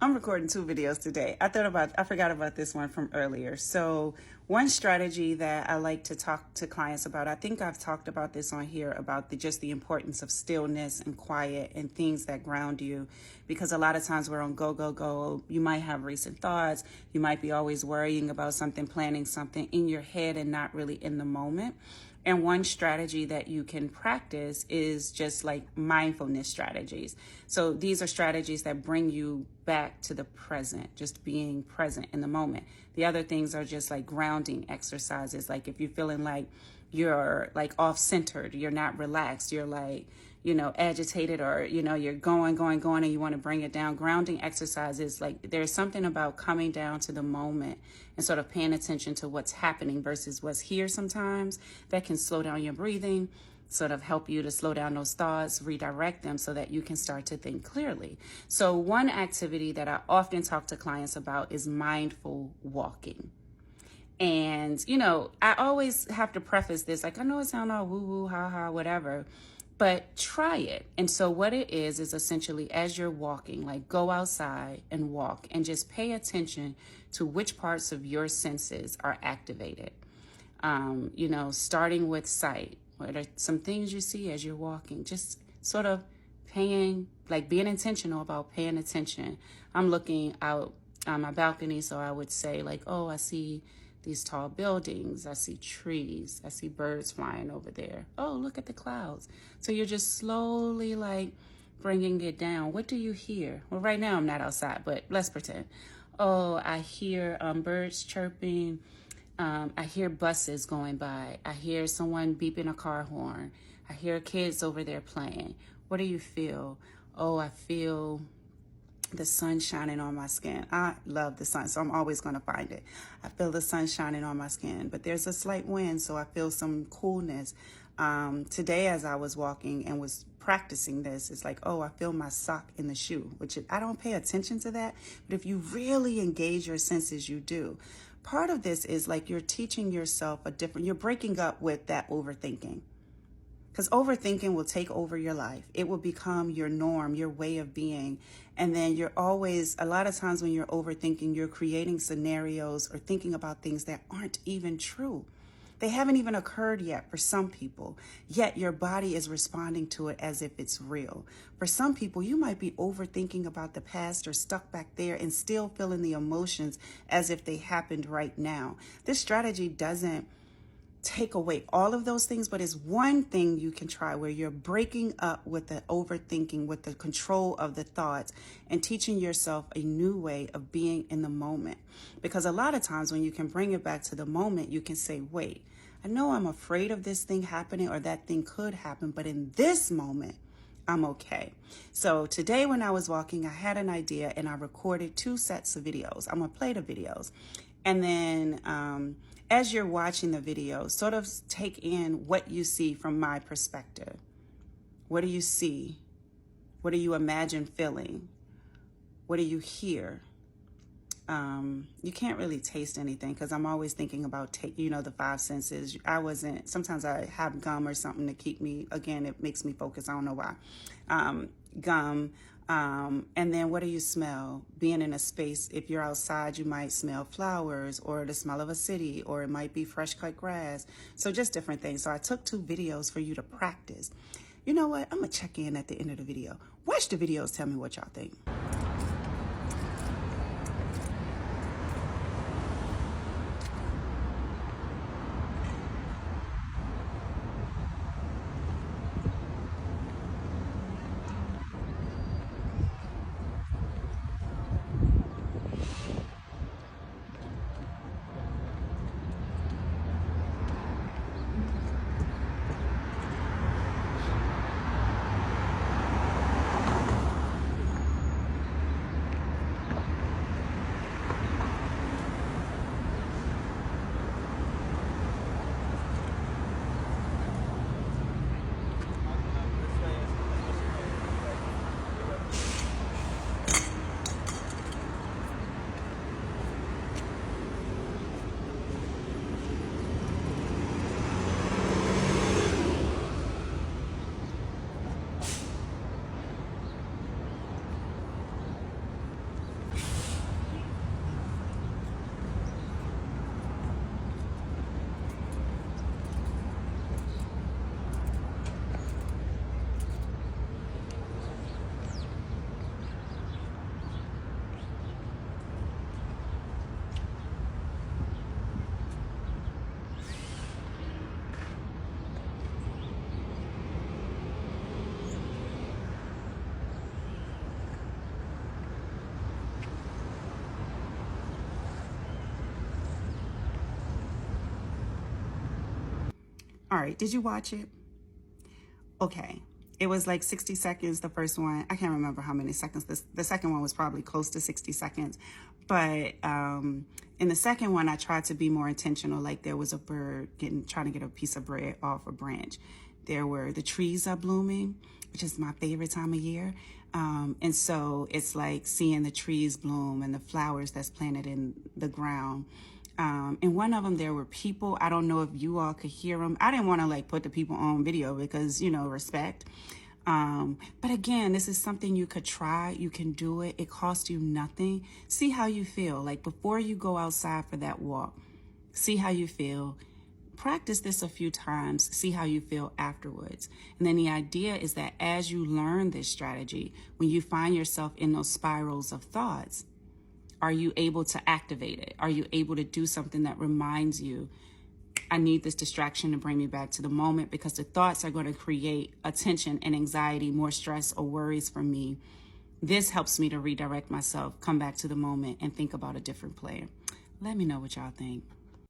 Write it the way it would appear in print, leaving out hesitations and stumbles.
I'm recording 2 videos today. I forgot about this one from earlier. So one strategy that I like to talk to clients about, I think I've talked about this on here, about just the importance of stillness and quiet and things that ground you. Because a lot of times we're on go, go, go. You might have recent thoughts. You might be always worrying about something, planning something in your head and not really in the moment. And one strategy that you can practice is just like mindfulness strategies. So these are strategies that bring you back to the present, just being present in the moment. The other things are just like grounding exercises. Like if you're feeling like you're like off-centered, you're not relaxed, you're like, agitated, or, you're going, and you want to bring it down. Grounding exercises, like there's something about coming down to the moment and sort of paying attention to what's happening versus what's here sometimes that can slow down your breathing, sort of help you to slow down those thoughts, redirect them so that you can start to think clearly. So one activity that I often talk to clients about is mindful walking. And, I always have to preface this, like, I know it sounds all woo-woo, ha-ha, whatever, but try it. And so what it is essentially as you're walking, like go outside and walk and just pay attention to which parts of your senses are activated. Starting with sight. What are some things you see as you're walking? Just sort of being intentional about paying attention. I'm looking out on my balcony, so I would say like, oh, I see these tall buildings, I see trees, I see birds flying over there. Oh, look at the clouds. So you're just slowly like bringing it down. What do you hear? Well, right now I'm not outside, but let's pretend. Oh, I hear birds chirping. I hear buses going by. I hear someone beeping a car horn. I hear kids over there playing. What do you feel? Oh, I feel the sun shining on my skin. I love the sun, so I'm always going to find it. I feel the sun shining on my skin, but there's a slight wind, so I feel some coolness. Today, as I was walking and was practicing this, it's like, oh, I feel my sock in the shoe, I don't pay attention to that, but if you really engage your senses, you do. Part of this is like you're teaching yourself you're breaking up with that overthinking. Because overthinking will take over your life. It will become your norm, your way of being. And then a lot of times when you're overthinking, you're creating scenarios or thinking about things that aren't even true. They haven't even occurred yet for some people, yet your body is responding to it as if it's real. For some people, you might be overthinking about the past or stuck back there and still feeling the emotions as if they happened right now. This strategy doesn't take away all of those things, but it's one thing you can try where you're breaking up with the overthinking, with the control of the thoughts, and teaching yourself a new way of being in the moment. Because a lot of times when you can bring it back to the moment, you can say, wait, I know I'm afraid of this thing happening or that thing could happen, but in this moment, I'm okay. So today when I was walking, I had an idea and I recorded 2 sets of videos. I'm going to play the videos. And then as you're watching the video, sort of take in what you see from my perspective. What do you see? What do you imagine feeling? What do you hear? You can't really taste anything because I'm always thinking about, the 5 senses. Sometimes I have gum or something to keep me, again, it makes me focus. I don't know why. Gum. And then what do you smell? Being in a space, if you're outside, you might smell flowers or the smell of a city, or it might be fresh cut grass. So just different things. So I took 2 videos for you to practice. You know what? I'm going to check in at the end of the video. Watch the videos. Tell me what y'all think. All right, did you watch it? Okay. It was like 60 seconds, the first one. I can't remember how many seconds. The second one was probably close to 60 seconds. But in the second one, I tried to be more intentional. Like there was a bird trying to get a piece of bread off a branch. The trees are blooming, which is my favorite time of year. And so it's like seeing the trees bloom and the flowers that's planted in the ground. In one of them, there were people. I don't know if you all could hear them. I didn't want to like put the people on video because, respect. But again, this is something you could try. You can do it. It costs you nothing. See how you feel. Like before you go outside for that walk, see how you feel. Practice this a few times. See how you feel afterwards. And then the idea is that as you learn this strategy, when you find yourself in those spirals of thoughts, are you able to activate it? Are you able to do something that reminds you, I need this distraction to bring me back to the moment, because the thoughts are going to create attention and anxiety, more stress or worries for me. This helps me to redirect myself, come back to the moment, and think about a different plan. Let me know what y'all think.